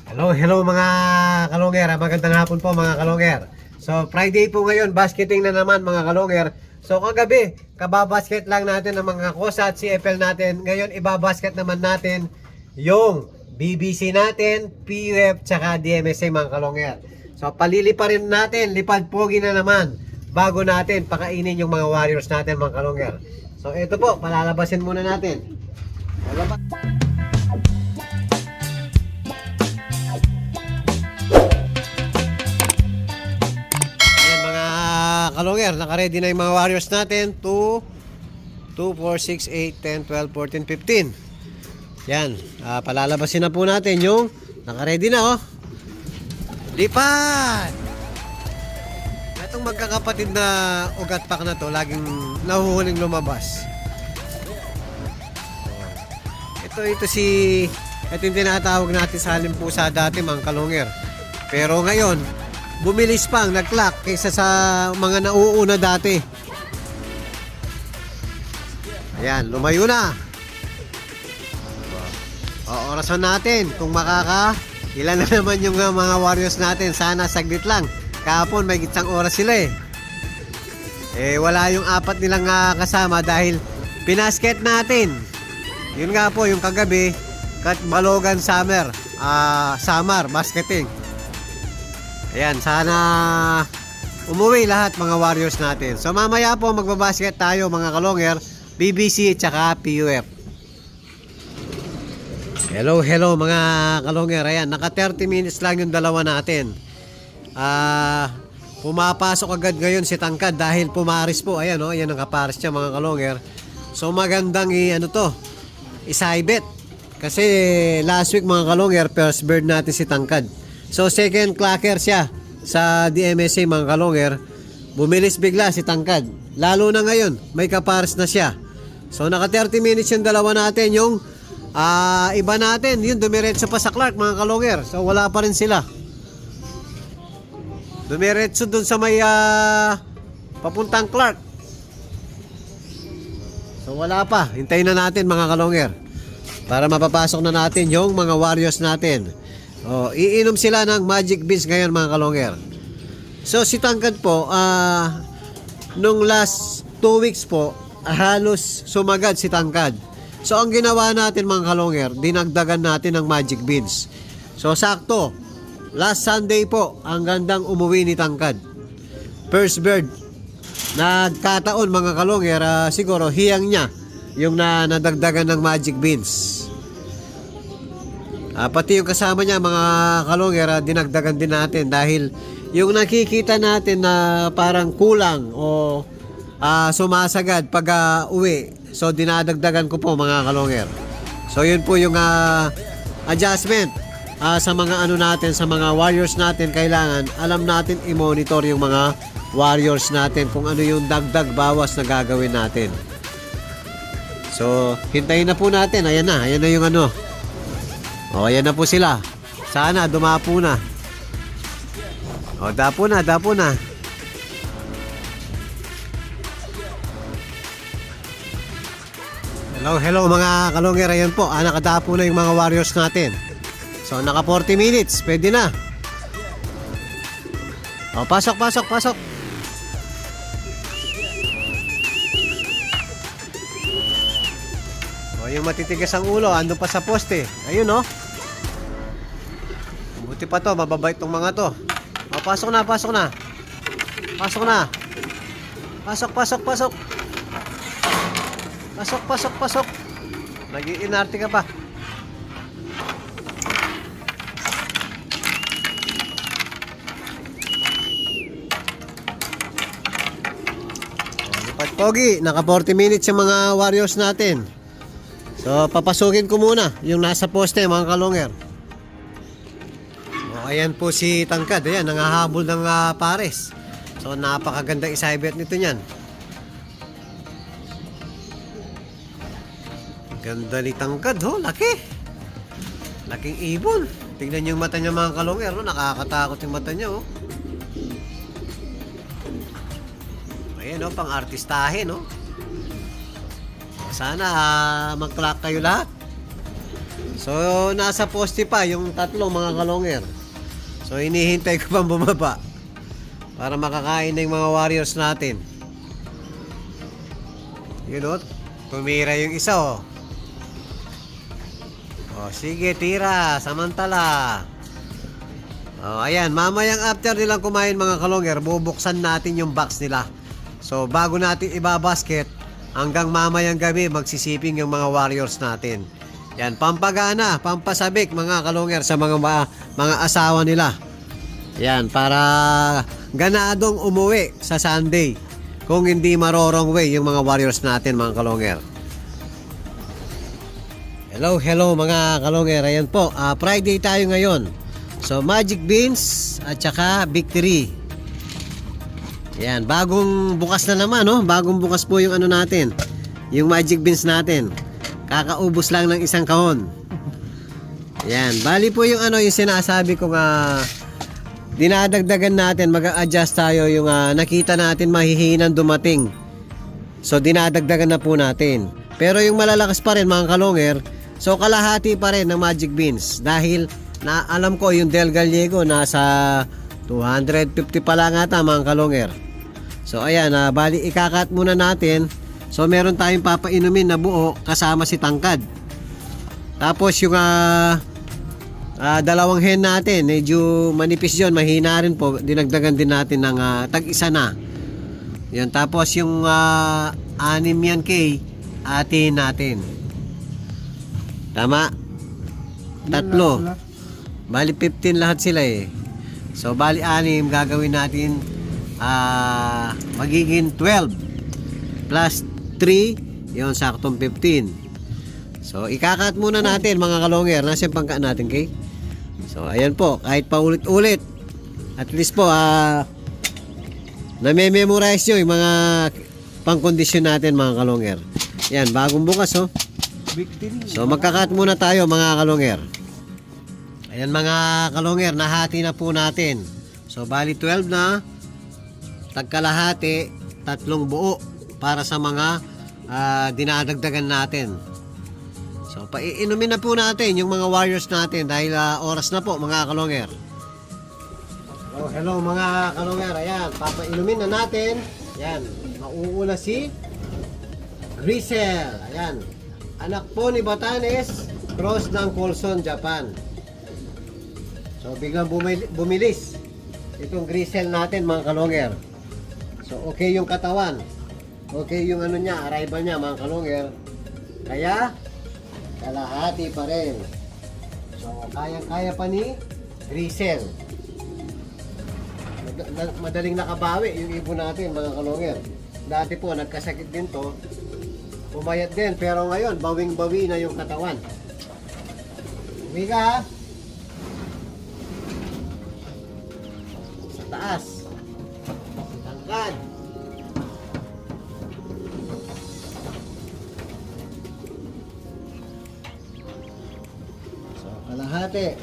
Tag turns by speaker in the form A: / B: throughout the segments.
A: Hello mga kalonger. Magandang hapon po mga kalonger. So Friday po ngayon, basketing na naman mga kalonger. So kagabi, kababasket lang natin ng mga kosa at CFL natin. Ngayon ibabasket naman natin yung BBC natin, PUF, tsaka DMSA mga kalonger. So palili pa rin natin, lipad pogi na naman bago natin pakainin yung mga warriors natin mga kalonger. So ito po, palalabasin muna natin. Palabas. Kalonger, naka-ready na yung mga warriors natin. 2, 4, 6, 8, 10, 12, 14, 15. Yan, palalabasin na po natin yung naka-ready na, oh. Lipat! Itong magkakapatid na ugat pack na to, laging nahuhuling lumabas. Ito yung tinatawag natin sa halimpusa dati mga kalonger. Pero ngayon, bumilis pang nag-clock kaysa sa mga nauuna dati. Ayan, lumayo na. Orasan natin kung ilan na naman yung mga warriors natin. Sana saglit lang. Kahapon may gitsang oras sila wala yung apat nilang kasama dahil pinasket natin. Yun nga po yung kagabi, Balogan Samar basketing. Ayan, sana umuwi lahat mga warriors natin. So mamaya po magbabasket tayo mga kalonger, BBC at saka PUF. Hello mga kalonger. Ayan, naka 30 minutes lang yung dalawa natin. Pumapasok agad ngayon si Tangkad dahil pumaris po. Ayan, ayan ang kaparis niya mga kalonger. So magandang isaibet. Kasi last week mga kalonger, first bird natin si Tangkad. So second clocker siya sa DMSA mga kalonger. Bumilis bigla si Tangkad. Lalo na ngayon, may kapares na siya. So naka 30 minutes yung dalawa natin. Yung iba natin, yun dumiretso pa sa Clark mga kalonger. So wala pa rin sila. Dumiretso dun sa may papuntang Clark. So wala pa. Hintayin na natin mga kalonger para mapapasok na natin yung mga warriors natin. Iinom sila ng Magic Beans ngayon mga kalonger. So si Tangkad po, nung last 2 weeks po, halos sumagad si Tangkad. So ang ginawa natin mga kalonger, dinagdagan natin ng Magic Beans. So sakto, last Sunday po, ang gandang umuwi ni Tangkad. First bird. Nagkataon mga kalonger, siguro hiyang niya yung nadagdagan ng Magic Beans. Pati yung kasama niya mga kalonger, dinagdagan din natin dahil yung nakikita natin na parang kulang o sumasagad pag uwi. So dinadagdagan ko po mga kalonger. So yun po yung adjustment sa mga natin, sa mga warriors natin. Kailangan alam natin i-monitor yung mga warriors natin kung ano yung dagdag bawas na gagawin natin. So hintayin na po natin. Ayan na yung ayan na po sila. Sana dumapo na. Dapo na. Hello mga kalonger. Ayan po, nakadapo na yung mga warriors natin. So naka 40 minutes, pwede na. Pasok. Yung matitigas ang ulo, andun pa sa poste. Ayun buti pa to, mababait tong mga to. Pasok na. Pasok. Nag-iinarte ka pa. Lipat pogi, naka 40 minutes yung mga warriors natin. So papasukin ko muna yung nasa poste mga kalonger. Ayan po si Tangkad. Ayan, nangahabol ng pares. So napakaganda isaibet nito niyan. Ganda ni Tangkad, laki. Laking ibon. Tingnan niyo yung mata niya mga kalonger, nakakatakot yung mata niya, Ayan, pang artistahin, Sana mag-clock kayo lahat. So, nasa poste pa yung tatlong mga kalonger. So, hinihintay ko pang bumaba para makakain na yung mga warriors natin. Yun o, tumira yung isa o. O, sige, tira, samantala. O, ayan, mamayang after nilang kumain mga kalonger, bubuksan natin yung box nila. So, bago natin ibabasket, hanggang mamayang gabi magsisiping yung mga warriors natin. Yan, pampagana, pampasabik mga kalonger sa mga asawa nila. Yan, para ganadong umuwi sa Sunday kung hindi marorong way yung mga warriors natin mga kalonger. Hello mga kalonger. Ayan po, Friday tayo ngayon. So Magic Beans at saka Victory. Yan, bagong bukas na naman, no? Bagong bukas po yung ano natin, yung Magic Beans natin. Kakaubos lang ng isang kahon. Yan, bali po yung ano, yung sinasabi ko nga, dinadagdagan natin, mag-a-adjust tayo yung nakita natin mahihinang dumating. So dinadagdagan na po natin. Pero yung malalakas pa rin mga kalonger, so kalahati pa rin ng Magic Beans. Dahil na alam ko yung Del Gallego nasa 250 pa lang ata mga kalonger. So ayan, bali ikakat muna natin. So meron tayong papainumin na buo kasama si tangkad. Tapos yung dalawang hen natin, medyo manipis yun, mahina rin po. Dinagdagan din natin ng tag-isa na. Yan, tapos yung 6 yan kay atin natin. Tama? Tatlo. Bali 15 lahat sila eh. So bali 6 gagawin natin, magiging 12 plus 3, yun saktong 15. So ikakat muna natin mga kalonger. Nasa yung pangka natin kay. So ayan po, kahit paulit-ulit, at least po na-memorize nyo yung mga pangkondisyon natin mga kalonger. Yan, bagong bukas oh. So magkakat muna tayo mga kalonger. Ayan mga kalonger, nahati na po natin. So bali 12 na, tagkalahati, 3 buo para sa mga dinadagdagan natin. So paiinumin na po natin yung mga warriors natin dahil oras na po mga kalonger. So hello mga kalonger, ayan, papainumin na natin. Ayan, mauuna si Grisel. Ayan, anak po ni Batanes, cross ng Colson, Japan. So biglang bumilis itong Grisel natin mga kalonger. So okay yung katawan, okay yung ano niya, arrival niya mga kalonger. Kaya kalahati pa rin. So kaya pa ni Grisel. Madaling nakabawi yung ibon natin mga kalonger. Dati po nagkasakit din to, pumayat din, pero ngayon bawing-bawi na yung katawan. Umiga sa taas, tangkad. So kalahati,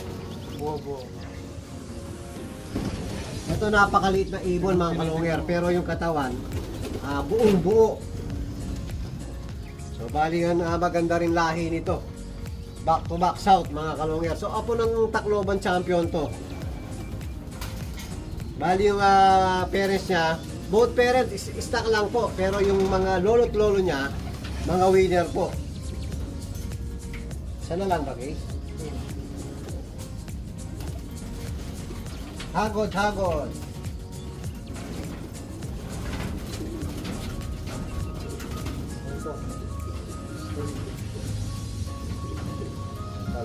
A: buo. Ito napakaliit na ibon mga kalonger, pero yung katawan buong buo. So bali yan, maganda rin lahi nito. Back to back south mga kalonger. So apo ng Tacloban champion to. Bali yung parents niya, both parents stock lang po, pero yung mga lolo't lolo niya, mga winner po. Sana lang ba guys? Hagod.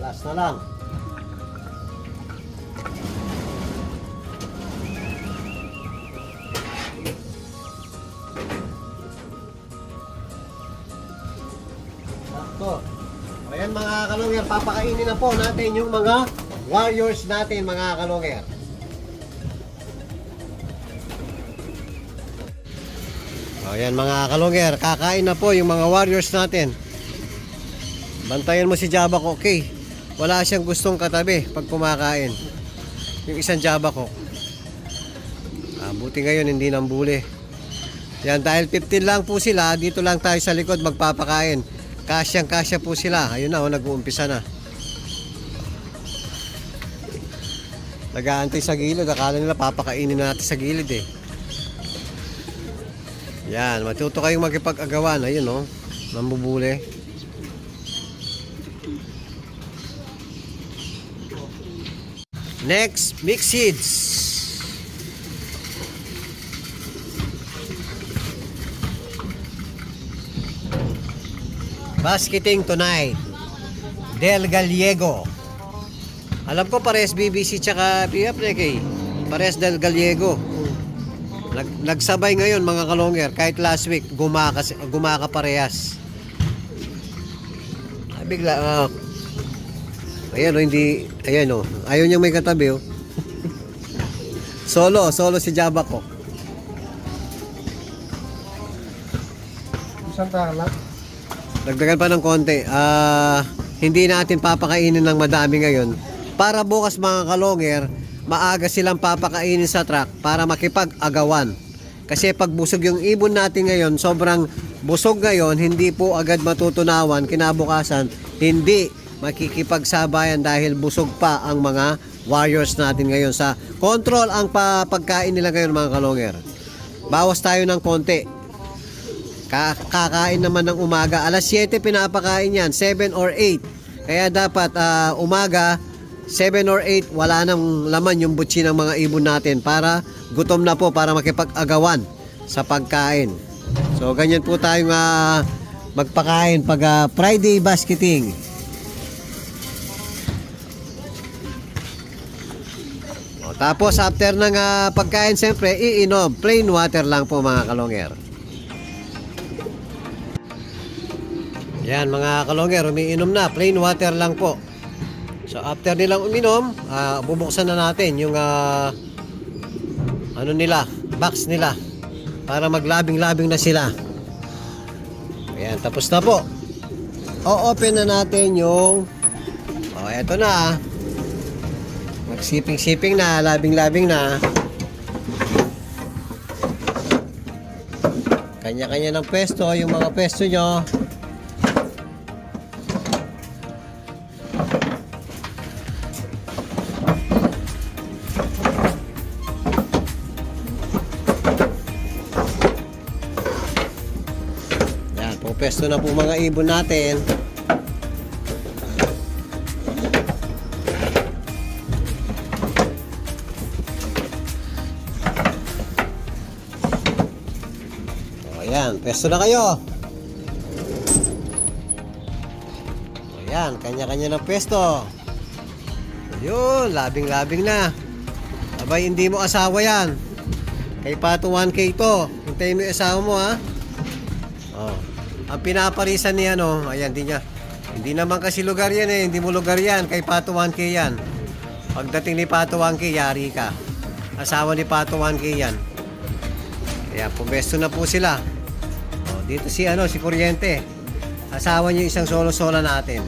A: Last na lang. Sakto. Ayan mga kalonger, papakainin na po natin yung mga warriors natin mga kalonger. Ayan mga kalonger, kakain na po yung mga warriors natin. Bantayan mo si Java ko, okay? Wala siyang gustong katabi pag kumakain. Yung isang Java ko. Buti ngayon hindi nambuli. Yan, dahil 15 lang po sila, dito lang tayo sa likod magpapakain. Kasyang-kasya po sila. Ayun na, nag-uumpisa na. Nag-aantay sa gilid. Akala nila papakainin natin sa gilid eh. Yan, matuto kayong magkipag-agawan. Ayun oh, nambubuli. Next, mix seeds. Basketing tonight. Del Gallego. Alam ko pares BBC tsaka PF eh. Pares Del Gallego. Nagsabay ngayon mga kalonger. Kahit last week gumaka parehas. Bigla ayan o, hindi, ayan o, ayaw niyang may katabi o. Solo si Jabba ko.
B: Isang tala.
A: Dagdagan pa ng konti. Hindi natin papakainin ng madami ngayon. Para bukas mga kalonger, maaga silang papakainin sa truck para makipag-agawan. Kasi pag busog yung ibon natin ngayon, sobrang busog ngayon, hindi po agad matutunawan. Kinabukasan, hindi makikipagsabayan dahil busog pa ang mga warriors natin ngayon. Sa control ang pagkain nila ngayon mga kalonger. Bawas tayo ng konti. Kakain naman ng umaga. Alas 7 pinapakain yan, 7 or 8. Kaya dapat umaga, 7 or 8, wala nang laman yung butsi ng mga ibon natin para gutom na po, para makipag-agawan sa pagkain. So ganyan po tayong magpakain pag Friday basketing. Tapos after ng pagkain, siyempre iinom. Plain water lang po mga kalonger. Yan mga kalonger, umiinom na. Plain water lang po. So after nilang uminom, bubuksan na natin yung ano nila, box nila. Para maglabing-labing na sila. Ayan, tapos na po. O-open na natin yung eto na. Magsiping-siping na, labing-labing na. Kanya-kanya ng pwesto, yung mga pwesto nyo. Yan, pwesto na po mga ibon natin. Ayan, pwesto na kayo. Ayan, kanya-kanya ng pwesto. Ayun, labing-labing na. Abay, hindi mo asawa yan. Kay Pato 1K to. Hintayin mo yung asawa mo ha. Ang pinaparisan niya ayan, hindi naman kasi lugar yan eh. Hindi mo lugar yan. Kay Pato 1K yan. Pagdating ni Pato 1K, yari ka. Asawa ni Pato 1K yan. Kaya pumesto na po sila. Dito si Kuryente. Asawa niyo isang solo-sola natin.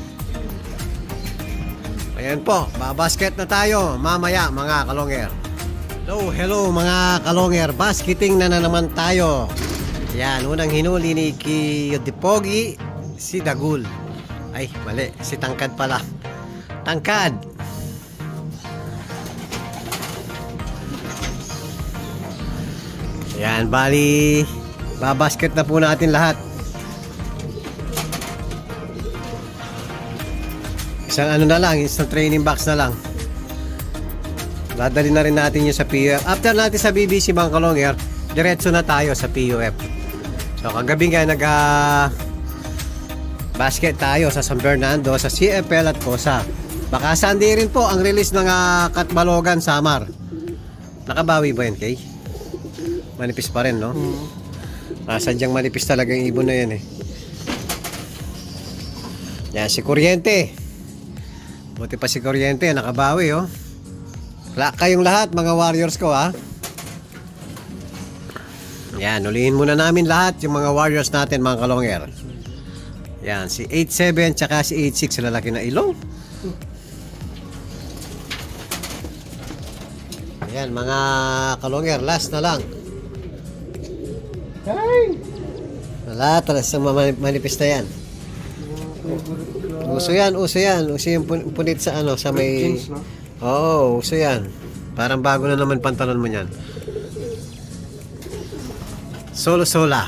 A: Ayan po, babasket na tayo mamaya mga kalonger. Hello mga kalonger. Basketing na naman tayo. Yan, unang hinuli ni Kiyotipogi, si Dagul. Ay, mali, si Tangkad pala. Tangkad. Yan, bali babasket na po natin lahat. Isang na lang, isang training box na lang. Dadali na rin natin yung sa PUF. After natin sa BBC mga kalonger, diretso na tayo sa PUF. So kagabi nga basket tayo sa San Fernando, sa CFL at COSA. Baka Sunday rin po ang release ng Katbalogan Samar. Nakabawi ba yan, Kay? Manipis pa rin, no? Sadyang manipis talaga yung ibon na yan eh. Yan, si Kuryente. Buti pa si Kuryente, nakabawi oh. Kayong lahat, mga warriors ko ha. Yan, ulihin muna namin lahat yung mga warriors natin mga kalonger. Yan, si 8-7 tsaka si 8-6 lalaki na ilong. Yan, mga kalonger, last na lang. Wala, talas ang manifest na yan. Uso yan. Uso yung punit sa sa may Oo, uso yan. Parang bago na naman pantalon mo yan. Solo-sola.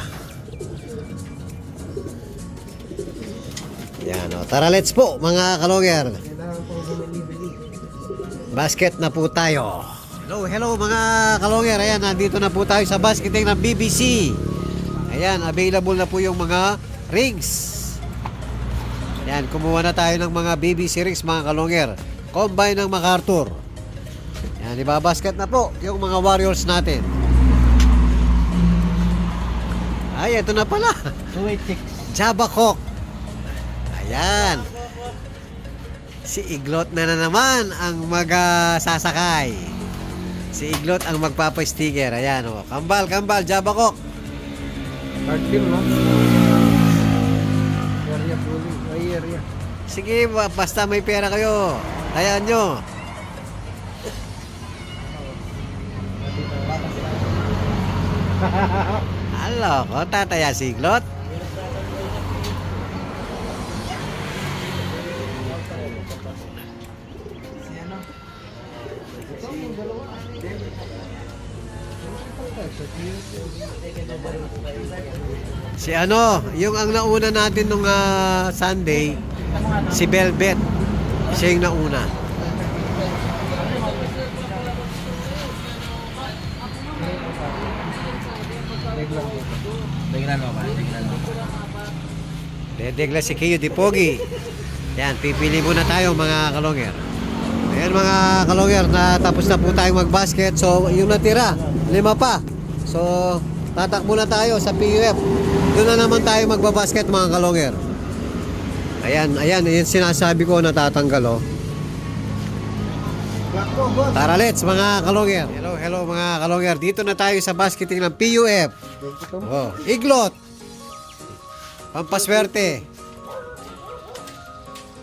A: Yan o. Tara, let's po mga kalonger.
B: Kailangan pong bumili-bili.
A: Basket na po tayo. Hello mga kalonger. Ayan, nandito na po tayo sa basketing ng BBC. Ayan, available na po yung mga rings. Ayan, kumuha na tayo ng mga BBC rings mga kalonger. Combine ng MacArthur. Ayan, ibabasket na po yung mga Warriors natin. Ay, ito na pala.
B: 286.
A: Jabba Cock. Ayan. Si Iglot na naman ang magsasakay. Si Iglot ang magpapa-sticker. Ayan o. Kambal, Jabba Cock.
B: Card film, no? Area bully. Ay, area.
A: Sige, basta may pera kayo. Ayan nyo. Halo, ko tataya si Iglot. Si ano, yung ang nauna natin nung Sunday, si Velvet. Siya yung nauna.
B: Tignan mo ba?
A: Dedegla si Kiyo Di Pogi. Yan, pipili muna tayo mga kalonger. Ayan mga kalonger, natapos na po tayong magbasket. So, yung natira, 5 pa. So, tatakbo na tayo sa PUF. Doon na naman tayo magbabasket mga kalonger. Ayan, yung sinasabi ko natatanggal oh. Tara, let's mga kalonger. Hello mga kalonger. Dito na tayo sa basketing ng PUF. Oh, Iglot. Pampaswerte.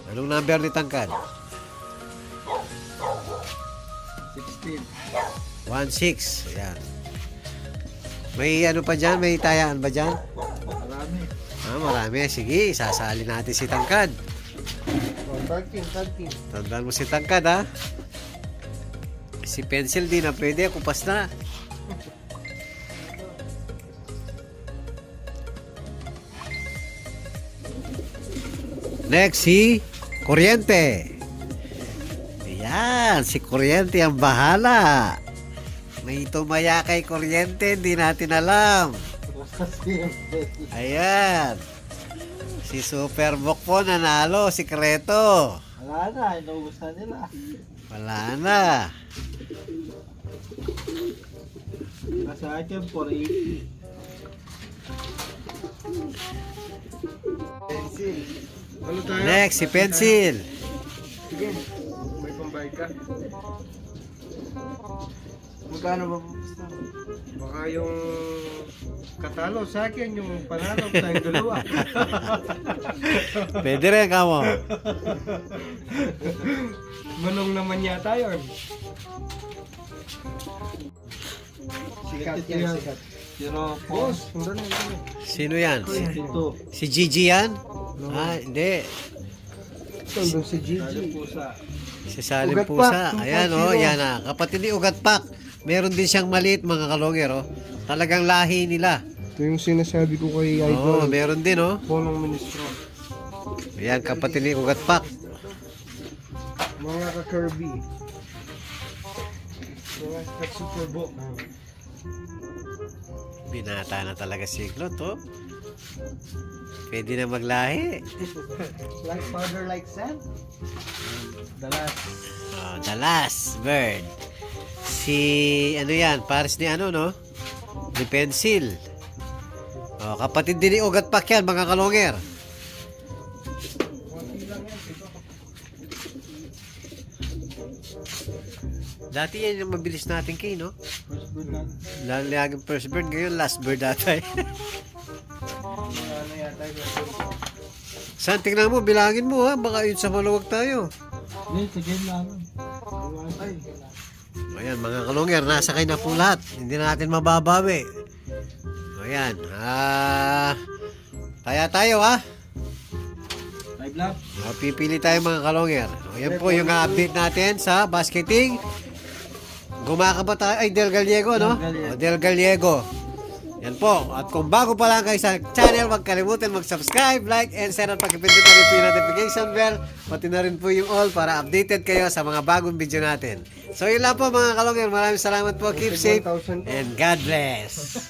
A: Anong number ni Tangkad?
B: 16.
A: 1-6. Ayan. May ano pa dyan? May tayaan ba dyan?
B: Marami.
A: Marami. Sige, sasali natin si Tangkad.
B: Tag team.
A: Tandaan mo si Tangkad ha. Si Pencil di na pwede. Kupas na. Next, si Kuryente. Ayan, si Kuryente ang bahala. May tumaya kay Kuryente, hindi natin alam. Ayan. Si Superbook po nanalo, si Kreto.
B: Wala na, inaubos na nila.
A: Wala na.
B: Nasa akin, 480. Pencil. Ano tayo?
A: Next, si Pencil.
B: Sige, may pambayad ka. Magkano ba pupusta? Baka yung katalo sa akin, yung panalo tayong dalawa.
A: Pwede rin ka mo.
B: Manong naman yata yun. Sikat yan, sikat. Pero, boss, sundan mo yun.
A: Sino yan?
B: Ito.
A: Si Gigi yan? Ah, hindi.
B: Sundan si Gigi.
A: Si Salim
B: Ugat
A: Pusa.
B: Pak,
A: Ayan
B: 2.0.
A: oh, yan ah. Kapatid ni Ugat Pak. Meron din siyang maliit mga kalonger oh. Talagang lahi nila.
B: Ito yung sinasabi ko kay
A: Oo,
B: Idol.
A: meron din oh.
B: Polong Ministro.
A: Ayan, kapatid ni Ugat Pak.
B: Mga ka-Kirby. Mga ka-Superbook.
A: Binata na talaga si Iglot oh. Pwede na maglahi.
B: Like father, like son? The last.
A: Oh, the last bird. Si ano yan, pares ni ano no? Ni Pencil. Oh, kapatid din ni Ugat Pak yan, mga kalonger. Dati yan yung mabilis natin kay, no?
B: First bird lang.
A: Laging first bird, ngayon last bird dati.
B: Ano yata yung
A: Saan, tingnan mo, bilangin mo ha, baka yun sa maluwag tayo.
B: Hindi, sige lang. Ay.
A: Ayan, mga kalungyer, nasakay na po lahat. Hindi na natin mababawi. Ayan, kaya tayo ha.
B: Love.
A: Pipili tayo mga kalonger. Yan po yung update natin sa basketing. Gumaka ba tayo? Ay, Del Gallego, no? Del Gallego. Yan po. At kung bago pa lang kayo sa channel, huwag kalimutan mag-subscribe, like, and share at pag-pindot na rin po yung notification bell. Pati na rin po yung all para updated kayo sa mga bagong video natin. So yun lang po mga kalonger. Maraming salamat po. Keep safe and God bless.